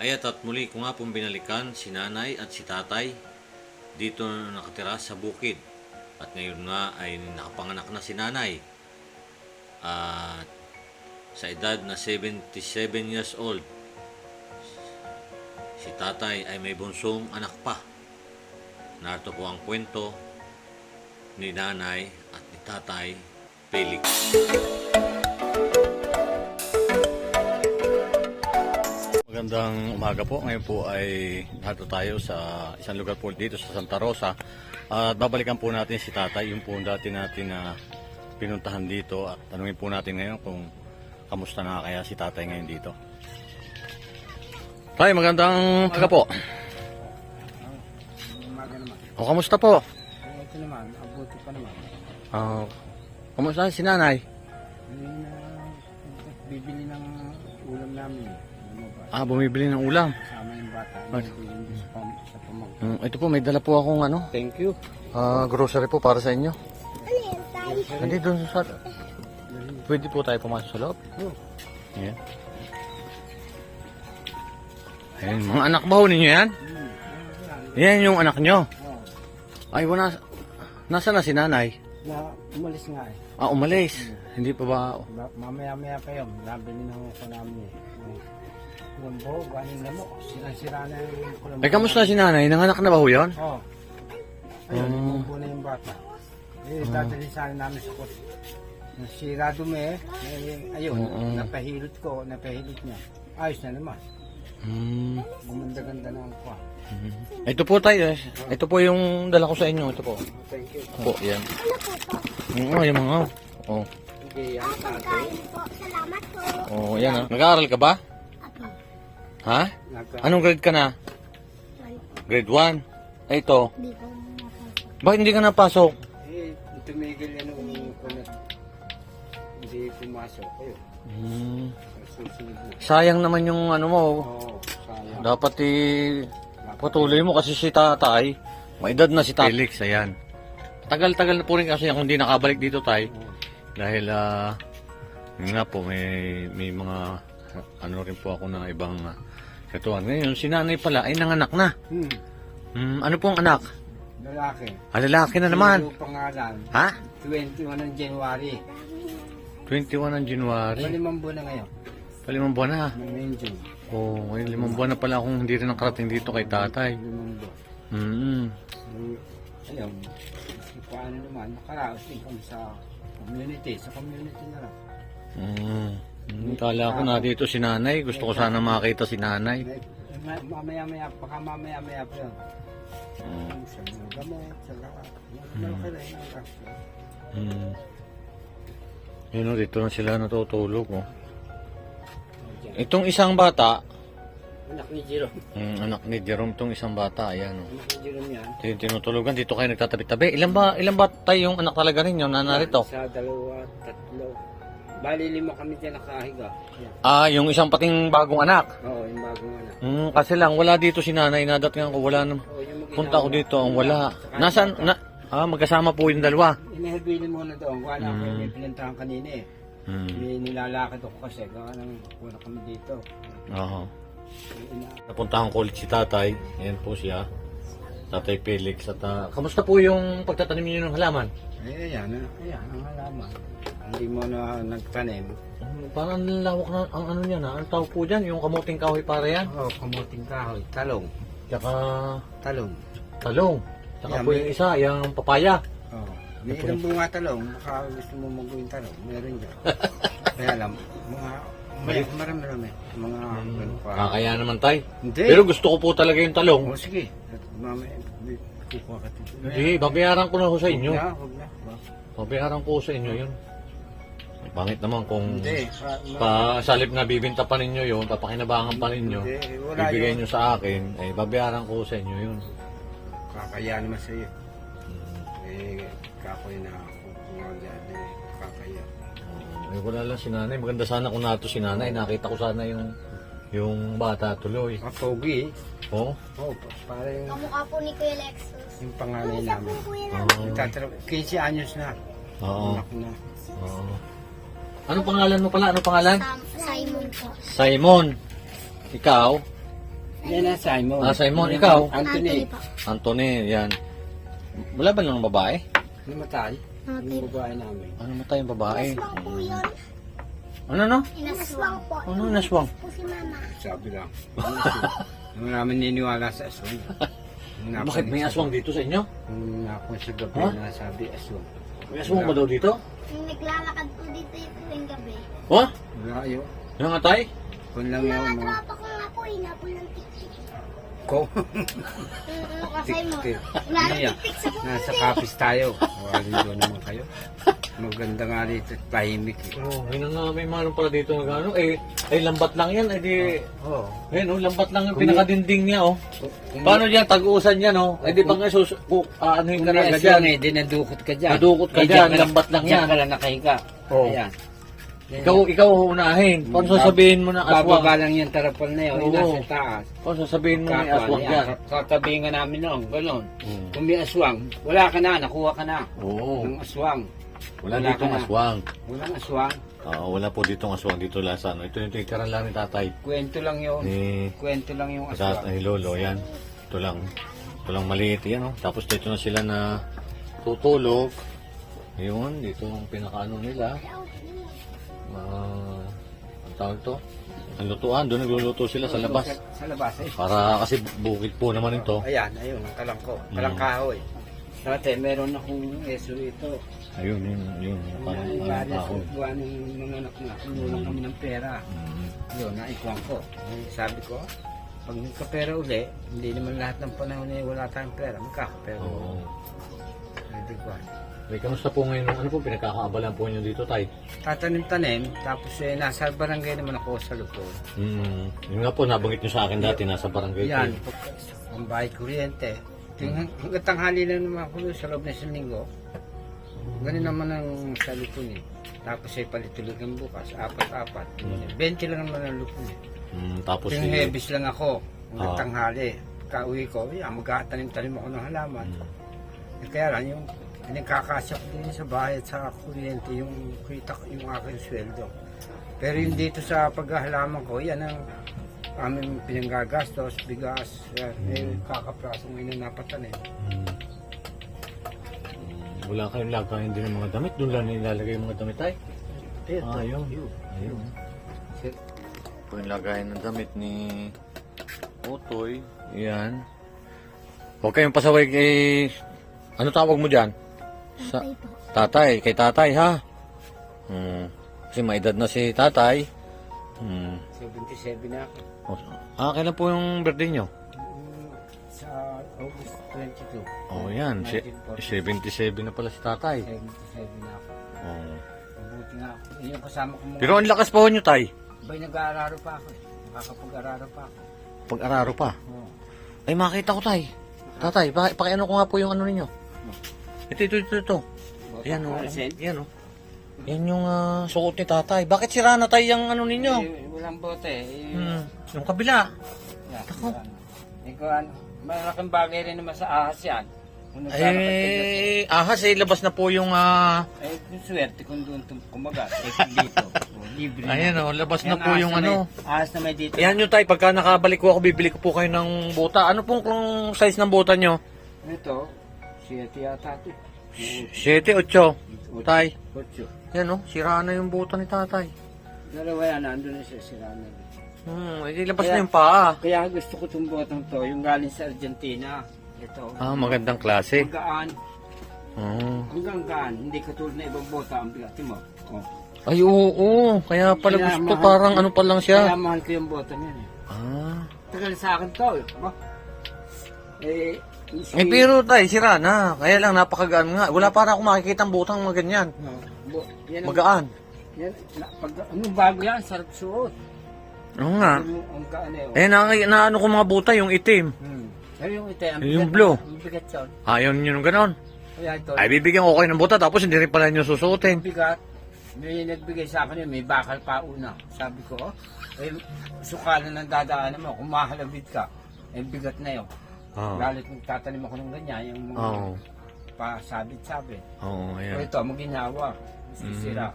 Aya't at muli ko nga pong binalikan si nanay at si tatay dito nakatira sa bukid. At ngayon nga ay nakapanganak na si nanay. At sa edad na 77 years old, si tatay ay may bunsong anak pa. Narito po ang kwento ni nanay at ni tatay Felix. Magandang umaga po. Ngayon po ay narito tayo sa isang lugar po dito sa Santa Rosa. At babalikan po natin si tatay, yung po dati natin na pinuntahan dito. At tanungin po natin ngayon kung kamusta na kaya si tatay ngayon dito. Tay, magandang umaga po. Umaga naman. O, kamusta po? Ito naman, abuti pa naman. Kamusta si nanay? Bibili ng ulam namin. Bumibili ng ulam. Kasama yung bata. Hindi sa pamangkin. Ito po, may dala po akong Thank you. grocery po para sa inyo. Hindi doon sa... Pwede po tayo pumasok sa loob. Ayan. Ayan, mga anak ba ho ninyo yan? Yan yung anak nyo. Ay, wala. Nasaan na si nanay? Umalis nga eh. Umalis. Hindi pa ba? Mamaya-maya pa yun. Nabili ng uko namin eh. Lumbo, galing na mo. Sira-sira na yung kulambo. Ay, kamusta si nanay? Nanganak na ba ho yun? Oo. Ayun, lumbo na yung bata. Dadali sana namin sa kot. Nasira dumi eh. Ayun, napahilot ko, napahilot niya. Ayos na naman. Gumanda-ganda na ang kwa. Ito po tayo. Ito po yung dala ko sa inyo. Ito po. Thank you. Po, yan. Yung mga. Oh. Okay, yan. Pagkain po. Salamat po. Oh, yan ha. Nag-aaral ka ba? Apo. Ha? Anong grade ka na? Grade 1. Ito. Hindi ko napasok. Bakit hindi ka napasok? Tumigil yan nung hindi pumasok. Ayun. Susunod na. Sayang naman yung ano mo. Oo, sayang. Dapat patuloy mo kasi si tatay. May edad na si tatay. Felix, ayan. Tagal-tagal na po rin kasi ako hindi nakabalik dito tay. Dahil yun nga po may mga ano rin po ako na ibang katuan. Ngayon si nanay pala ay nanganak na. Ano pong anak? Lalaki. Lalaki na naman. Yung pangalan. Ha? 21 ng January. 21 ng January. Malimang buwan na ngayon. Palimang buwan na. Ngayon June. Ngayon 5 buwan na pala akong hindi rin nakarating dito kay tatay. 5 buwan. Ayun. Paano naman, nakaraos din kami sa community. Sa community na lang. Kala ko na dito si nanay. Gusto ko sana makita si nanay. Mamaya-maya, baka mamaya-maya pa yun. Sa mga gamot, sa lahat. Malaki na yun ang gasto. Yun o, dito na sila natutulog. Oh. Itong isang bata, Anak ni Jerome. anak ni Jerome, itong isang bata, ayan o. Anak ni Jerome yan. Tinutulugan, dito kayo nagtatabi-tabi. Ilan ba tayo yung anak talaga rin yung nanarito? Sa 2, 3. Bali 5 kami dyan nakahiga. Yan. Yung isang pating bagong anak. Oo, yung bagong anak. Kasi lang, wala dito si nanay. Nadatngan ko, wala naman. Oo, yung Punta ko dito, ang wala. Nasaan? Magkasama po yung dalawa. Inahibili muna doon. Wala ko may pinuntahan kanina eh. May nilalakad ako kasi. Gawa nang wala kami dito. Oo. Napuntahan ko ulit si tatay. Ayan po siya. Tatay Felix. At kamusta po yung pagtatanim niyo ng halaman? Ayan, ang halaman. Hindi mo na nagtanim. Parang lawak na ang ano niya na. Ang tawag po dyan, yung kamuting kahoy para yan. Oo, kamuting kahoy. Talong. Tsaka Talong. talong. Tsaka Yan, po yung isa, yung papaya. Oo. May ilang bunga talong. Baka gusto mo mag-uwing talong. Meron dyan. Kaya lang, marami. Mga Kaya naman tay. Hindi. Pero gusto ko po talaga yung talong. O sige. Mamaya, kukuha ka dito. Hindi, babayaran ko na ho sa inyo. Huwag na. Babayaran ko sa inyo yun. Pangit naman kung Hindi. pasalip na bibinta pa ninyo yun, papakinabangan pa ninyo, Hindi, wala bibigay yun. nyo sa akin, babayaran ko sa inyo yun. Kakaya naman sa'yo. Kakoy na ako. Kung dyan, kakaya. Wala lang si nanay. Maganda sana kung nato si nanay. Nakita ko sana yung bata tuloy. Pogi. Oh? Oo, para yung, Kamukha po ni Kuya Lexus. yung panganay namin. Oo. 15 anyos na. Oo. Anak na. Oo. Anong pangalan mo pala? Anong pangalan? Simon po. Simon. Ikaw? Yan ang Simon. Ah, Simon, ikaw? Anthony. po. Anthony, yan. Wala ba ng babae? Namatay. Namatay. Yung babae namin. Ano matay yung babae? Inaswang po yun. Ano no? Inaswang po. Ano naswang? Po si mama. Sabi lang. Hindi namin niniwala sa aswang. Bakit may aswang dito sa inyo? Kung nakon sa gabi Ha? na sabi aswang. May aswang ba daw dito? Yung naglalakad po dito yung tuwing gabi. Oh? Wala kayo. Nangatay? Kung lang Yung yung mga mga... tropa ko nga po, hinapon ng tik-tik. Ko. Kasi mo. Tik-tik. Wala Ano nang yan? tik-tik sa Nasa kapis tayo. Wala doon naman kayo. Maganda nga dito. Tahimik. Oh, may mga pala dito ng ano. Lambat lang yan. Eh di, Oo. ayun, lambat lang yung Kung- pinakadinding niya, oh. Paano yan? Tag-uusan yan, oh. Eh di pa nga anuhin ka na agad Aswang yan. dinadukot ka dyan. Nadukot ka Eh, dyan, ka lambat lang Diyan yan. ka lang nakahiga. Oo. Ayan. Ikaw unahin. Paano sasabihin mo na aswang? Bababa lang yung tarapal na yun. Oo. Nasa taas. Paano sasabihin mo may Kapwa aswang niya. yan? Tatabihin nga namin noon. Ganon. Hmm. Kung may aswang, wala ka na. Nakuha ka na. Oo. Ng aswang. Wala Wala ditong ka na. aswang. Walang aswang. Wala po ditong aswang dito lasa. Ito yung titiran lang ni tatay. Kwento lang yun. Ni Kwento lang yung aswang. ni Lolo, yan. Ito lang. Ito lang maliit yan, oh. Tapos dito na sila na tutulog. Yun, dito ang pinakaano nila. Ang tawag to? Ang lutuan, doon nagluluto sila sa labas. Sa labas eh. Para kasi bukid po naman ito. Ayan, ayun, ang kalangko. Kalangkahoy. Dati, meron akong eso ito. Ayun, yun. Parang Various kahoy. buwan ng mga anak na. Kinulang kami ng pera. Mm. Yun, naikuhan ko. Sabi ko, pag nagkapera uli, hindi naman lahat ng panahon na wala tayong pera. Magkakapera. Oo. Hindi ko. Ay, kamusta po ngayon? Ano po pinagkakaabalan po niyo dito, tay? Tatanim-tanim, tapos nasa barangay naman ako sa Lupon. Yun nga po, nabanggit niyo sa akin dati, nasa barangay Yan, kayo. ang bahay kuryente. Hanggang tanghali lang naman ako doon sa loob ng isang linggo. Ganun naman ang sa Lupon eh. Tapos ay palitulogan bukas, 4-4. 20 lang naman ang Lupon eh. Tapos Yung hebis lang ako, hanggang Ah. tanghali. Kauwi ko, magkatanim-tanim ako ng halaman. Kaya lang, yung pinagkakasya ko din sa bahay at sa kuryente, yung kita ko, yung aking sweldo. Pero yung dito sa paghahalaman ko, yan ang aming pinanggagastos, bigas, yan, kakapraso ngayon na napatanim. Wala kayong lagayan din ng mga damit. Doon lang nilalagay yung mga damit, tay? Ito, Ayun. yun. Ayun. Ito yung lagayan ng damit ni Otoy. Yan. Huwag kayong pasaway kay... Ano tawag mo dyan? Sa... Tatay po. Tatay. Kay tatay, ha? Kasi may edad na si tatay. 77 na ako. Kailan po yung birthday nyo? Sa August 22. Yan. 77 na pala si tatay. 77 na ako. Mabuti nga ako. Yung kasama ko mga... Pero ang lakas pa ho nyo, tay. Ba'y nag-aararo pa ako. Nakakapag-araro pa ako. Pag-araro pa. Oo. Ay, makita ko, tay. Tatay, pakiano ko nga po yung ano ninyo. Ito. Ayan o. Yan o. Yan yung suot ni tatay. Bakit sira na tayo yung ano ninyo? Walang bote. Yung kabila. Ako. Ikaw, malaking bagay rin naman sa ahas yan. Kung naglalakad ka dyan, Ahas labas na po yung kung swerte kung doon kumagat. Dito. Libre. ayan o, labas na Yan, po ahas yung na ano. may- Ahas na may dito. Yan yung tay, pagka nakabalik ko ako, bibili ko po kayo ng buta. Ano pong kung size ng buta nyo? Ito, 7 yata ito. 7, 8. Tay. 8. Yan o, sira na yung buta ni tatay. Dalawa yan, nandun na siya sila na. Hindi labas na yung paa. Kaya gusto ko itong botang to, yung galing sa Argentina. Ito. Magandang klase. Gaan. Oh. Hanggang gaan. Hindi katulad na ibang bota ang bigat mo. Oh. Ay, oo. Kaya pala Kaya gusto, mahal- parang ano pa lang Kaya siya. mahal ko yung bota niyan eh. Tagal sa akin to. Ba? Pero tay, sira na. Kaya lang napakagaan nga. Wala para ako makikita ang butang mga ganyan. Yan ang, Magaan. yan, anong bago yan? Sarap suot. Oo nga. Ang gaan eh. Naano ko mga buta, yung itim. Pero yung ito, ang Yung bigat- blue. Ang bigat yun. Ayaw nyo nung ganon. Kaya ito, Ay, bibigyan ko kayo ng buta, tapos hindi rin pala nyo ang susuotin. bigat. May nagbigay sa akin yun, may bakal pa una. Sabi ko, sukalan ng dadaanan mo, kung mahalabit ka, bigat na yun. Galit nagtatanim ako ng ganyan, yung mga Oo. pasabit-sabit. Oo, O ayan. ito, maginawa. Sisira.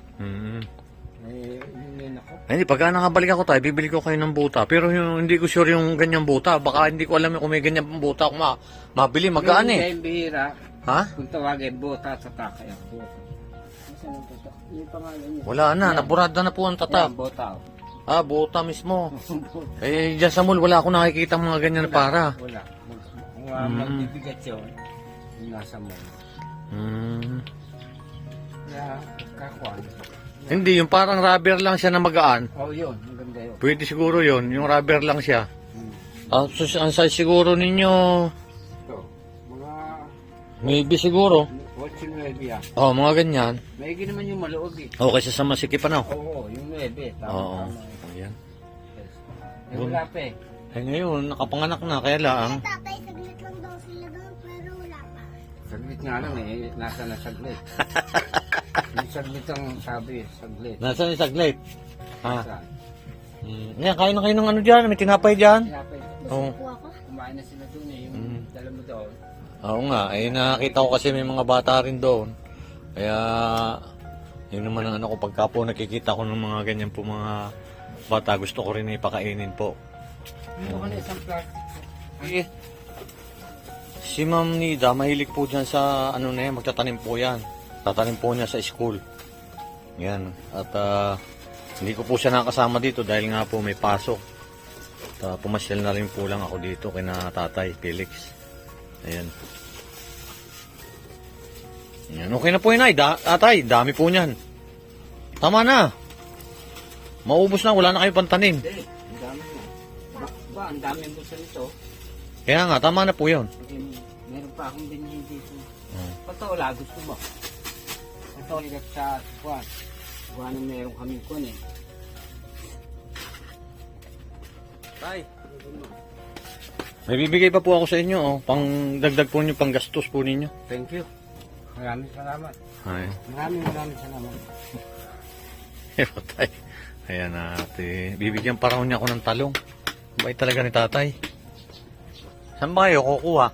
Yun ako. Ay, hindi, pagka nakabalik ako tayo, bibili ko kayo ng buta. Pero yung, hindi ko sure yung ganyang buta. Baka hindi ko alam kung may ganyang buta kung mabili, magaan eh. Yung bihira, Ha? kung tawagin, bota sa takay. Bota. Saan ang bota? Yung pangalan niya. Wala na, naburada na po ang Yan, tatak. bota. Ah, buta mismo. Eh, dyan sa mall, wala akong nakikita mga ganyan na para. Wala. Kung Mm. magbibigat yun, yung nasa mo. Hmm. Kaya, kakuan. Hindi, yung parang rubber lang siya na magaan. Oh, yun. Maganda yun. Pwede siguro yun, yung rubber lang siya. Hmm. Ang size siguro ninyo, Ito. Mga maybe siguro. 8-9 yan. Oh, mga ganyan. Maigi naman yung maluog eh. Okay, sa masikip ano? Oo, yung 9. Oo. Tama. Ayan. Eh, wala pa eh. Eh ngayon, nakapanganak na, kaya lang. Tatay, saglit lang daw sila doon, pero wala pa. Saglit nga lang eh. Nasa na saglit. Yung saglit ang sabi, saglit. Nasaan yung saglit? Ha? Saan? Ngayon, kain na kayo ng ano dyan, may tinapay dyan. Kaya pa eh. Oo. Po ako. Kumain na sila doon eh. Yung dala mo doon. Oo nga, eh nakita ko kasi may mga bata rin doon. Kaya, yun naman ang ano ko, pagka po nakikita ko ng mga ganyan po mga bata, gusto ko rin ipakainin po. Dito ka na isang plastic. Eh, si Ma'am Nida, mahilig po dyan sa ano na yan, magtatanim po yan. Tatanim po niya sa school. Yan. At hindi ko po siya nakasama dito dahil nga po may pasok. At pumasyal na rin po lang ako dito kina Tatay Felix. Ayan. Yan. Okay na po yun ay. Tatay, dami po niyan. Tama na. Maubos na, wala na kayo pantanim. Hindi, ang dami mo. Ba, ang dami mo sa nito. Kaya nga, tama na po yun. Kasi meron pa akong binili dito. Hmm. Patola, gusto mo? Patola sa kuwan. Kuwan na meron kaming kuwan eh. Tay, may bibigay pa po ako sa inyo, oh. Pang dagdag po niyo, pang gastos po ninyo. Thank you. Maraming salamat. Ay, Maraming salamat. tay. Ayan ate. Bibigyan pa raw niya ako ng talong. Bait talaga ni tatay. Saan ba kayo kukuha?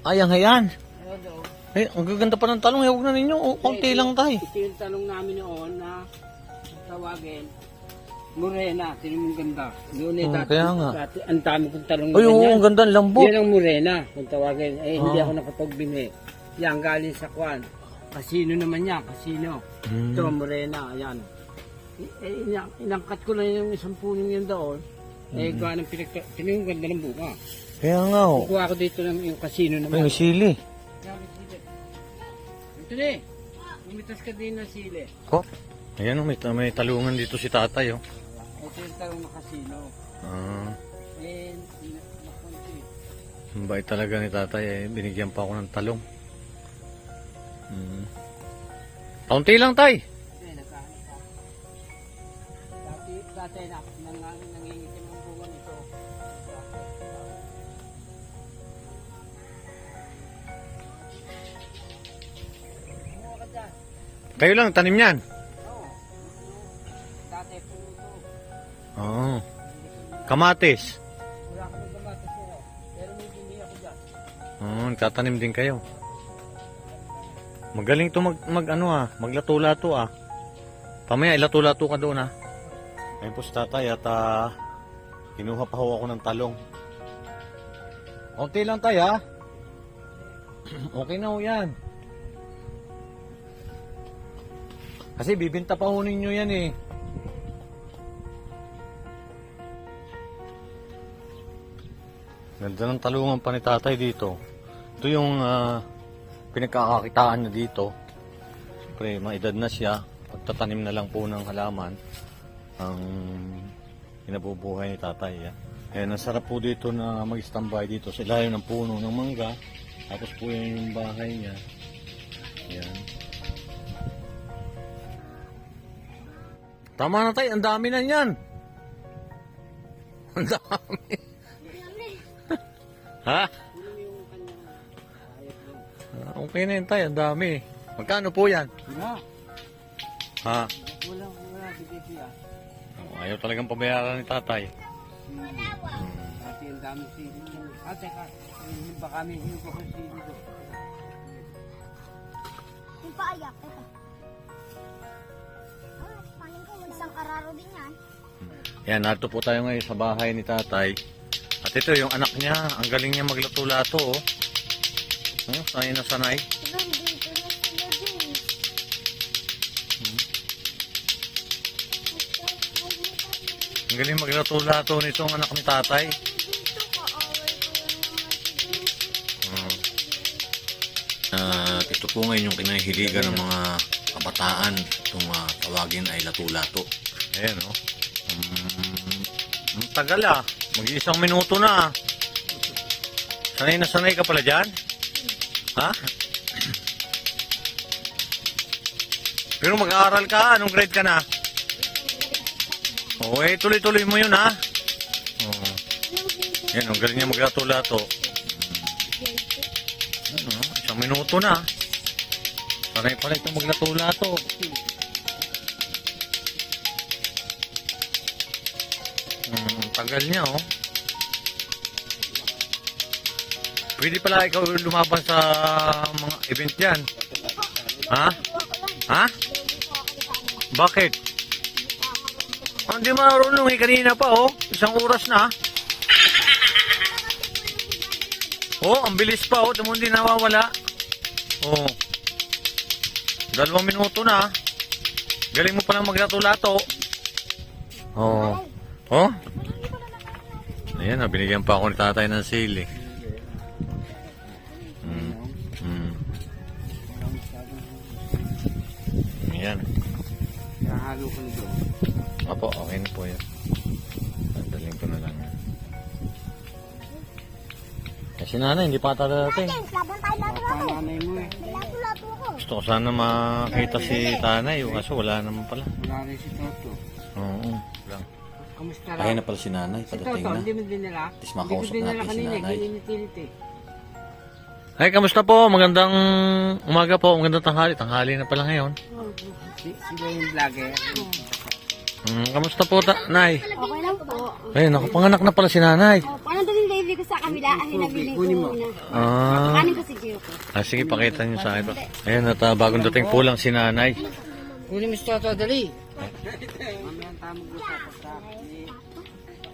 Ay, ang hayan. Eh, ang gaganda pa ng talong. Huwag na ninyo. Oh, konti lang tay. Ito yung tanong namin noon na tawagin. Morena, tinong ganda. Noon eh, Kaya nga. dati, ang dami kong talong Ay, oo, ang ganda ng lambot. Yan ang morena, kung tawagin. Eh, hindi ako nakapagbini. Yan, galing sa kwan. Kasino naman yan, kasino. Hmm. Ito, morena, ayan. Inangkat ko lang yung isang puning yan doon. Eh, gawa ng tinong ganda ng bunga. Kaya nga, oh. Kuha ko dito ng yung kasino Ay, naman. may sili. Ito na eh. Umitas ka din ng sili. Oh. Ayan, oh, may talungan dito si tatay, oh. Ito yung talong na kasino. Ah, Eh, nakunti. ang bait talaga ni tatay, eh. Binigyan pa ako ng talong. Kaunti lang, tay. Hindi, nagkahanap ako. Dati nangingitim ang bunga nito. Kumuha ka dyan. Kayo lang, tanim yan. Oo. Dati puno to. Oo. Kamatis. Wala kami gamatas ko. Pero may bini ako dyan. Oo, nagtatanim din kayo. Magaling to maglato-lato ah. Pamaya ilato-lato ka doon ah. Ayun po si tatay at kinuha pa ho ako ng talong. Konti lang tayo ah. Okay na ho yan. Kasi bibinta pa ho ninyo yan eh. Ganda ng talungan pa ni tatay dito. Ito yung pinagkakakitaan niya dito. Siyempre, maedad na siya. Pagtatanim na lang po ng halaman ang kinabubuhay ni tatay. Kaya nasarap po dito na mag-standby dito sa ilalim ng puno ng mangga. Tapos po yan yung bahay niya. Yan. Tama na tayo, ang dami na yan. Ang dami. Ha? Okay na yun tayo, ang dami. Magkano po yan? Wala. Ha? Wala, bigay siya. Ayaw talagang pabayaran ni tatay. Dati ang dami sili. Teka, baka kami hindi ko kung sili ko. Yung paayak, teka. Nakararo din yan. Yan, narito po tayo ngayon sa bahay ni tatay. At ito yung anak niya. Ang galing niya maglato-lato, oh. Sanay na sanay. Hanggang dito na sila din. Ang galing maglato-lato nitong anak ni tatay. Dito kaaway ko lang naman si Daisy. Ito po ngayon yung kinahiligan ng mga kabataan. Itong tawagin ay lato-lato. Ayan, oh. Ang tagal ah. Mag-iisang minuto na. Sanay na sanay ka pala dyan? Ha? Pero mag-aaral ka. Anong grade ka na? Oo, tuloy-tuloy mo yun, ha? Oo. Yan, ang galing niya maglato-lato. Ano, isang minuto na. Sanay pala itong maglato-lato. Tagal niya, oh. Pwede pala ikaw lumaban sa mga event yan. Ha? Ha? Bakit? Hindi marunong eh. Kanina pa, oh. Isang oras na. Oh, ang bilis pa, oh. Tamo hindi nawawala. Oh. 2 minuto na. Galing mo palang maglato-lato. Oh. Oh? Ayan, binigyan pa ako ni tatay ng sili. Ayan. Nahalo ko na doon. Apo, okay na po yan. Daling ko na lang yan. Kasi nanay, hindi pa dadating. Laban tayo lato-lato. Panganay mo eh. May lato-lato ako. Gusto ko sana makita si tanay. Kaso wala naman pala. Wala rin si Toto. Oo. Lang. Kamusta Kaya lang? na pala si nanay. Si Padating Toto, na. hindi mo dinala? Tis makausap Hindi ko dinala natin si kanina, nanay. gininitinit eh. Ay, kamusta po? Magandang umaga po. Magandang tanghali. Tanghali na pala ngayon. Sila yung vlogger. Kamusta po, nay? Okay lang po. Ay, nakapanganak na pala si nanay. Paano doon yung baby ko sa kabila? Ay, nabili ko muna. Ah, Kanin ko si Gio ko. sige, pakita niyo sa akin. Ayan, at bagong dating po lang si nanay. Kunin mo si Toto, dali. Mamaya ang tamang usapan sa akin.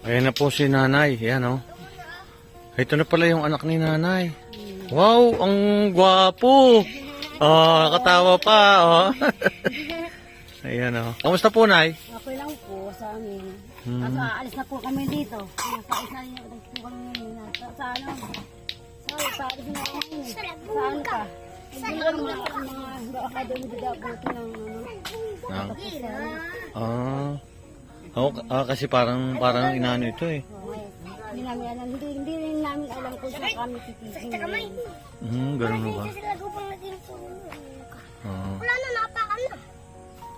Ayan na po si nanay. Ayan, oh. Ito na pala yung anak ni nanay. Wow, ang gwapo. Oh, nakatawa pa, oh. Ayan, oh. Kamusta po, nay? Okay lang po sa amin. Kaso aalis na po kami dito. Nasa isa niyo po kami ngayon. Sa ano? Sa alis na kami. Sa ano pa? Hindi lang mga academy dito po ng ano. Kasi parang inano ito eh. Hindi namin alam. Hindi rin namin alam kung saan kami titigil. Ganun ba? Wala na, napakan na.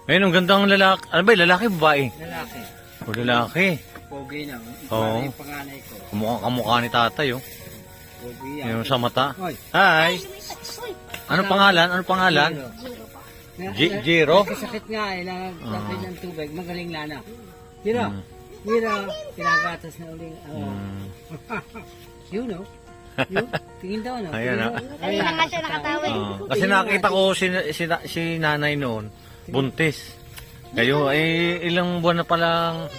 Ayun, ang gandang lalaki. Ano ba, lalaki babae? Lalaki. O lalaki. Pogi na. Oo. Yung panganay ko. Kamukha ni tatay, oh. Pogi yan. Yung sa mata. Hoy. Hi! Ano pangalan? Ano pangalan? Jiro? Kasakit nga eh. Lakay ng tubig. Magaling lana. Hira. Hira. Pinagatas na uling. You know. You. Tingin daw no. Ayan, ah. Kaya nga siya nakatawa. Kasi nakita ko si nanay noon, buntis. Kayo, ilang buwan na palang,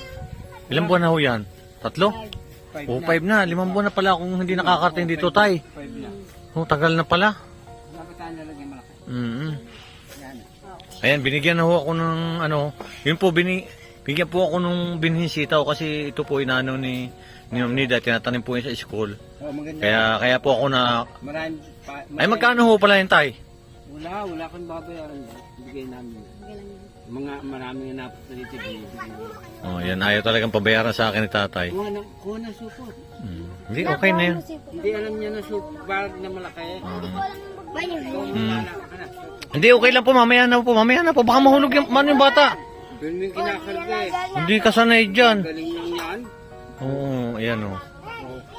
ilang buwan na ho yan? 3? O 5 na, 5 buwan na pala akong hindi nakakarating dito, tay. 5 na. Oh, tagal na pala. Dapat tayo nalagyan malaki. Yan. Ayan, binigyan na ho ako ng ano, yun po, bigyan po ako nung binhin sitaw kasi ito po inano ni Ma'am Nida, tinatanim po yun sa school. Oh, maganda. Kaya po ako na, Marami pa. ay magkano ho pala yun, tay? Wala kang babayaran. Bigay namin. Mga maraming napunta dito. Oh, yan, ayaw talagang pabayaran sa akin ni tatay. Kuha na support. Hindi, okay na yun. Hindi alam niya na support na malaki. Hindi, okay lang po, mamaya na po, baka mahulog yung bata. Doon yung kinakarga eh. Hindi ka sanay dyan. Galing lang yan. Oo, ayan o.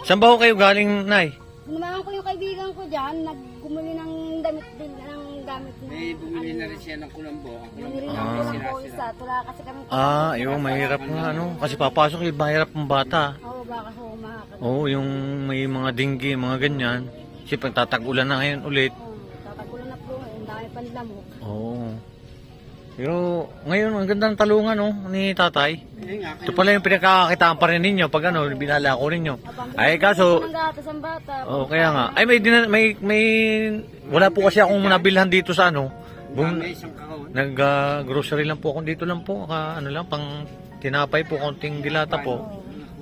Saan ba ho kayo galing, nay? Gumawa ko yung kaibigan ko dyan, naggumuli ng damit din, ng gamit niya. May bumili na rin siya ng kulambo. Ang Bumili kulambo ng na kulang po isa, tula kasi kami. Ayun, mahirap nga, ano. Kasi papasok yung mahirap ng bata. Oo, baka ho makakal. Oo, yung may mga dinggi, mga ganyan. Kasi pag tatag-ulan na ngayon ulit. Tatagulan na po, ang dami panlamok. Oo. Pero ngayon, ang ganda ng talungan no, ni tatay. Eh nga, Ito pala yung pinagkakakitaan pa rin ninyo pag ano, binala ko ninyo. Ay kaso, Ng gatas ang bata. kaya nga. Ay may wala po kasi akong nabilhan dito sa ano. may isang kahon. Nag-grocery lang po ako dito lang po. Ano lang, pang tinapay po, konting dilata po.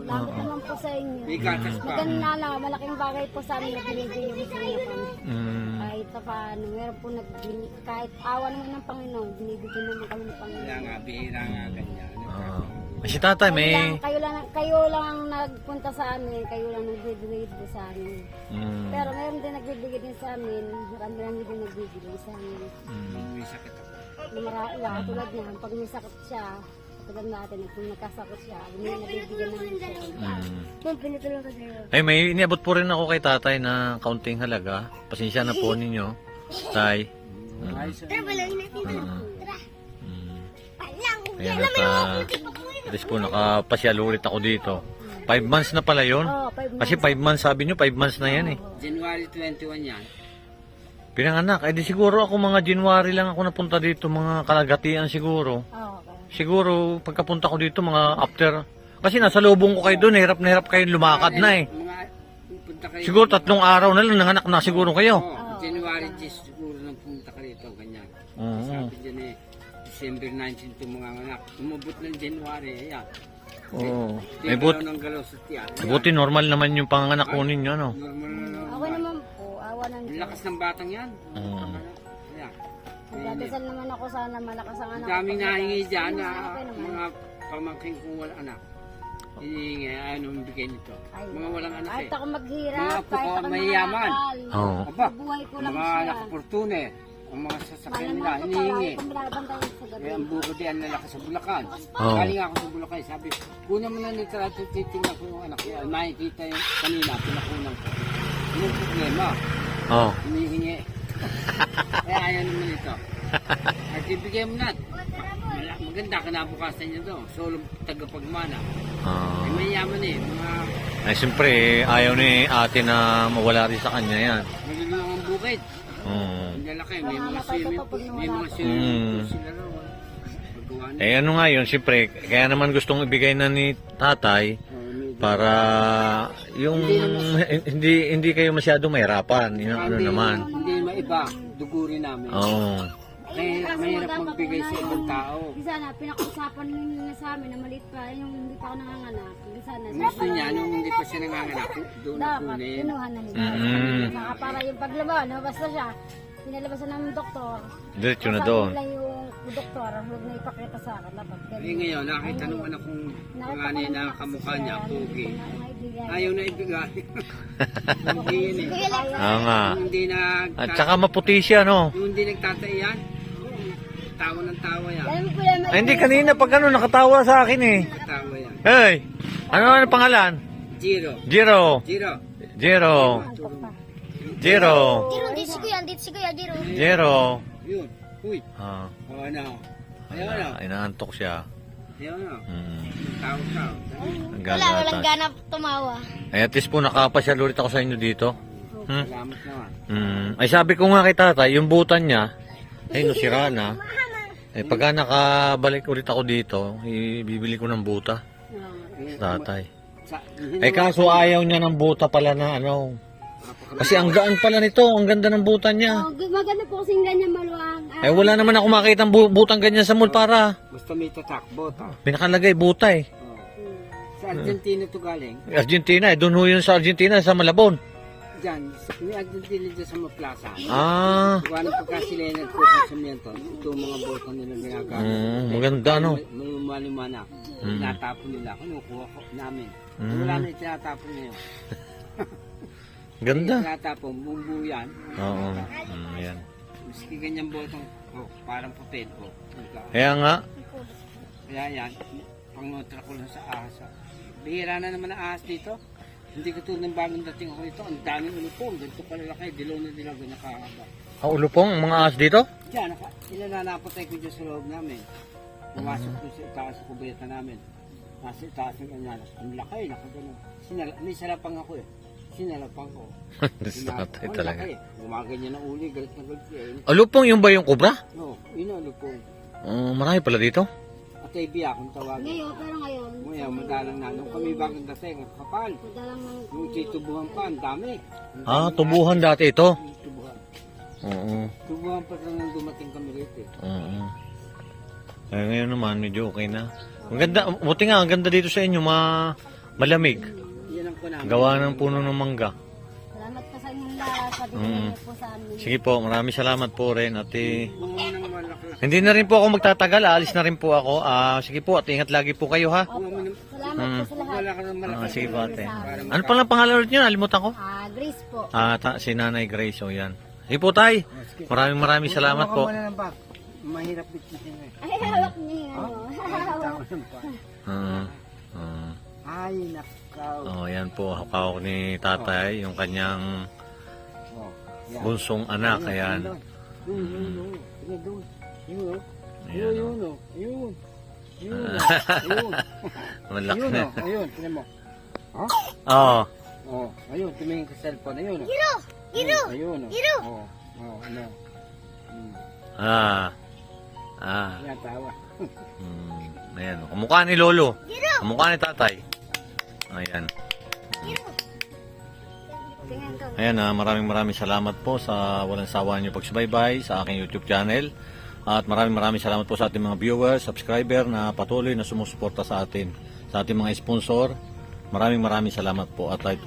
Lapit naman po sa inyo. May gatas pa. Maganda lang, malaking bagay po sa amin na binibigay yung sa inyo kami. Mm, Kahit pa paano, meron po kahit awa naman ng Panginoon, binibigyan naman kami ng Panginoon. Kaya nga, bihira nga ganyan. si tatay may... Kayo lang ang nagpunta sa amin, kayo lang nagbibigay din sa amin. Mm, Pero meron din nagbibigay din sa amin, marami lang din nagbibigay sa amin. May sakit ako. Tulad niya, pag may sakit siya, tulad natin, kung nagkasakit siya, may nabibigyan namin siya. Kung pinutulong ka sa'yo. Ay, may iniabot po rin ako kay tatay na kaunting halaga. Pasensya na po ninyo, tay. Ayos na. Ayan at at least po nakapasyal ulit ako dito. 5 months na pala yun. Oo, 5 Kasi 5 months, sabi nyo, 5 months na yan eh. January 21 yan. Pinanganak, eh di siguro ako mga January lang ako napunta dito, mga kalagatian siguro. Okay. Siguro pagkapunta ko dito, mga after, kasi nasa lubong ko kayo doon, hirap na hirap kayo lumakad na eh. Mga punta kayo. Siguro 3 araw na lang, nanganak na siguro kayo. January 10 siguro nang punta ka rito, ganyan. Oo. Sabi dyan eh, December 19 itong mga anak. Umabot ng January, ayan. Oo. Di Ay, galaw ng galaw sa tiyan. buti normal naman yung panganak ko ninyo, ano? Normal na naman. Okay naman po, awa ng Ang Diyos. lakas ng batang yan. Mm. Ayan. Nagdadasal naman ako sana malakas ang Ang anak. daming nahingi dyan na Okay naman. mga pamangkin kong wala anak. Hinihingi, ano ang bigay nito. Ay, Mga walang anak Kahit eh. ako maghirap, Mga kahit ako mayayaman. mananakal. Oo. Aba, Buhay ko lang mga siya. nakaportune, ang mga sasakyan nila, Mahal ko hinihingi. kung binabantayan sa gabi. Kaya ang buko di ang lalaki sa Bulacan. Oo. Galing ako sa Bulacan, sabi, kunan mo na nito at titingnan ko yung anak ko. Ay, makikita yung kanina, pinakunan ko. Yung problema, Oh. hinihingi. Kaya ayaw naman ito. At ibigay mo na. Maganda, kinabukasan niyo to. Solo tagapagmana. Ay, mayaman eh. Mga Ay, siyempre, ayaw ni ate na mawala rin sa kanya yan. malulungang ang bukid. Oo. Ang lalaki, may mga Nanganapay ko swimming to pag pool. May nawala mga ko. swimming Mm. pool sila raw. Paggawa na. Eh, ano nga yun, siyempre, kaya naman gustong ibigay na ni tatay para yung hindi kayo masyado mahirapan. Yun ang ano Hindi- naman. Hindi maiba, dugurin namin. Oo. Mahirap magbigay sa ibang tao. Di sana, pinakausapan ninyo sa amin na maliit pa, yung hindi pa ako nanganganak. Di sana, Gusto niya, nung hindi pa siya nanganganak, doon na dapat, kunin. kinuha na nila. Saka para yung paglaba, no, basta siya, pinalabasan ng doktor. Diretso na doon. Sabi nila yung doktor, huwag na ipakita sa akin, dapat Eh ganun. ngayon, nakita naman akong panganay na kamukha niya, pugi. Ayaw na ibigay. Hindi yun eh. Oo nga. Hindi na... At saka maputi siya, no? Yung hindi nagtatay yan, tawa ng tawa yan. Alam mo po yan, Ay, hindi kanina pag ano, nakatawa sa akin eh. Tawa yan. Hey! Ano pangalan? Jiro. Jiro. Jiro. Jiro. Jiro. Jiro, dito si Kuya, Jiro. Jiro. Yun. Uy. Ah, Oo na. Ayaw na. inaantok siya. Ayaw na. Mm. Tawa. Ang gana. ganap tumawa. Ay, at least po nakapasyal ulit ako sa inyo dito. Hmm? Salamat naman. Ay, sabi ko nga kay tatay, yung butan niya, ay, no, sira na. Eh, pagka nakabalik ulit ako dito, ibibili ko ng buta sa tatay. Eh, kaso ayaw niya ng buta pala na ano. Kasi ang gaan pala nito, ang ganda ng butan niya. Oh, maganda po kasing ganyan maluwang. Eh, wala naman ako makita ng butang ganyan sa mall para. Gusto may tatakbo. Pinakalagay, buta eh. Sa Argentina to galing. Argentina, eh, doon ho yun sa Argentina, sa Malabon. Diyan, may Argentina dyan sa mga plaza. Ah, Gawa ng pagka sila yung nagkukonsumiento, ito mga botong nila ginagawa. maganda no. May lumana. Tinatapon nila. Kinukuha ko namin. Wala na itinatapon ngayon. Ganda. Tinatapon, bumbu yan. Oo. Yan. Maski ganyan botong, parang papel. Kaya nga, Kaya yan, pangotra ko lang sa ahas. Bihira na naman ang ahas dito. Hindi ko tulad ng bagong dating ako ito. Ang daming ulupong. Ganito palalaki. Dilaw na dilaw. Nakakaba. ang ulupong, ang mga ahas dito. Diyan, ilalapatay ko dyan sa loob namin. Pumasok ko sa itaas sa kubeta namin. Nasa itaas ng ganyan. Ang laki, nakagano. May salapang ako eh. Sinalapang ko. Tatay talaga. Gumaganyan ng uli, galit na galit. Ulupong yung ba yung kubra? No, yun ang lupong. Marami pala dito. At ibiya kung tawagin. Ngayon, pero ngayon. Ngayon, madalang na. Nung kami bagong dating, ang kapal. Madalang ng... Yung titubuhan pa, ang dami. Tubuhan dati ito. Yung tubuhan. Oo. Tubuhan pa rin nung dumating kami rito. Oo. Eh, ngayon naman, medyo okay na. Ang ganda, buti nga, ang ganda dito sa inyo, malamig. Yan ang kunami. Gawa ng puno ng mangga. Salamat po sa inyong lahat. Pabigyan niyo po sa amin. Sige po, maraming salamat po rin. At Mga unang malaki. hindi na rin po ako magtatagal, aalis na rin po ako. Sige po, at ingat lagi po kayo ha. Salamat po sa lahat. Wala ka ng malaki. Sige po ate. Ano palang pangalan ulit nyo? Nalimutan ko. Grace po. Si Nanay Grace, o yan. Sige po tay, maraming salamat po. Muna ng bag. Mahirap bitbitin eh. Ay, hawak niyo yung ano. Tama ng bag. Ay, nakaw. Yan po, hawak ni tatay, yung kanyang Oh, yan. bunsong anak. Ayan. Yun. Yun. Ayan, Yun. o. Yun. Yun. Malaki Ayun na. o. Ayun. Tignan mo. Ha? Oo. Oh, ayun. Tumingin sa cellphone. Ayun o. Ayun o. Oh, ano. Yan, tawa. Ayan. Kamukha ni Lolo. Kamukha ni tatay. Ayan. Tingnan ko. Ayan, maraming salamat po sa walang sawa niyo pagsubaybay sa aking YouTube channel. At maraming salamat po sa ating mga viewers, subscriber na patuloy na sumusuporta sa atin. Sa ating mga sponsor, maraming salamat po. At kahit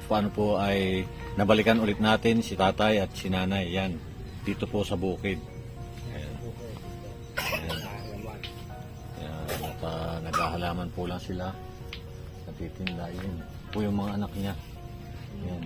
paano po ay nabalikan ulit natin si tatay at si nanay. Yan, dito po sa bukid. Ayan. Ayan. At naghahalaman po lang sila. Natitinda yun. Po yung mga anak niya. Yan.